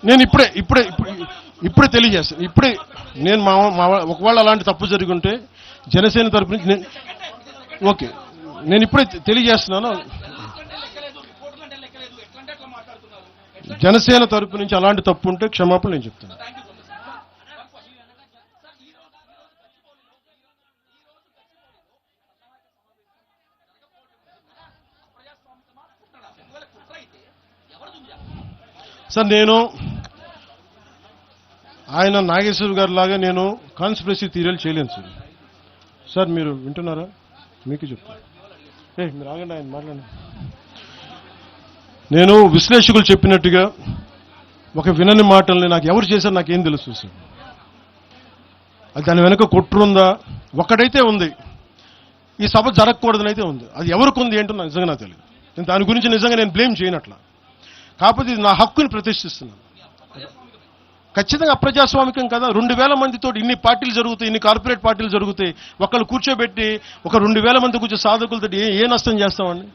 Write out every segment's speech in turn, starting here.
నేను ఇప్పుడే తెలియజేస్తాను. నేను ఒకవేళ అలాంటి తప్పు జరుగుంటే జనసేన తరపు నుంచి ఓకే, నేను ఇప్పుడే తెలియజేస్తున్నాను. జనసేన తరపు నుంచి అలాంటి తప్పు ఉంటే క్షమాపణ నేను చెప్తాను. సార్, నేను ఆయన నాగేశ్వర్ గారి లాగా నేను కాన్స్పిరసీ థియరీలు చేయలేను సార్. సార్ మీరు వింటున్నారా? మీకు చెప్తాను. మీరు ఆగండి, ఆయన మాట్లాడండి. నేను విశ్లేషకులు చెప్పినట్టుగా ఒక వినని మాటల్ని నాకు ఎవరు చేశారు నాకేం తెలుసు సార్. అది దాని వెనక కుట్రుందా? ఒకటైతే ఉంది, ఈ సభ జరగకూడదని అయితే ఉంది. అది ఎవరికి ఉంది ఏంటో నాకు నిజంగా నాకు తెలియదు. దాని గురించి నిజంగా నేను బ్లేమ్ చేయనట్లా. కాకపోతే ఇది నా హక్కుని ప్రతిష్ఠిస్తున్నాను. ఖచ్చితంగా అప్రజాస్వామికం కదా. 2000 మందితో ఇన్ని పార్టీలు జరుగుతాయి, ఇన్ని కార్పొరేట్ పార్టీలు జరుగుతాయి. ఒకళ్ళు కూర్చోబెట్టి ఒక 2000 మంది కూర్చో సాధకులతో ఏ నష్టం చేస్తామండి?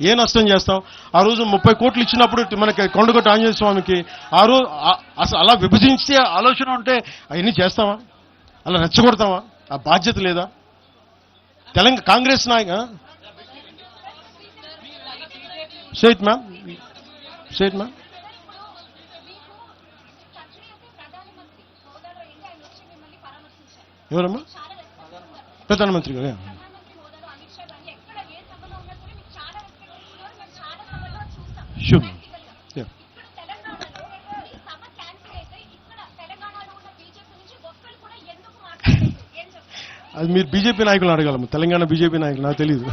ఏ నష్టం చేస్తాం? ఆ రోజు 30 కోట్లు ఇచ్చినప్పుడు మనకి కొండగొట్ట ఆంజనేయ స్వామికి ఆ రోజు అసలు అలా విభజించే ఆలోచన ఉంటే అవన్నీ చేస్తామా? అలా రెచ్చగొడతామా? ఆ బాధ్యత లేదా? తెలంగాణ కాంగ్రెస్ నాయక సేట్ మ్యామ్ ఎవరమ్మా? ప్రధానమంత్రి గారు షూర్. అది మీరు బీజేపీ నాయకులు అడగాలమ్మా. తెలంగాణ బీజేపీ నాయకులు నాకు తెలియదు.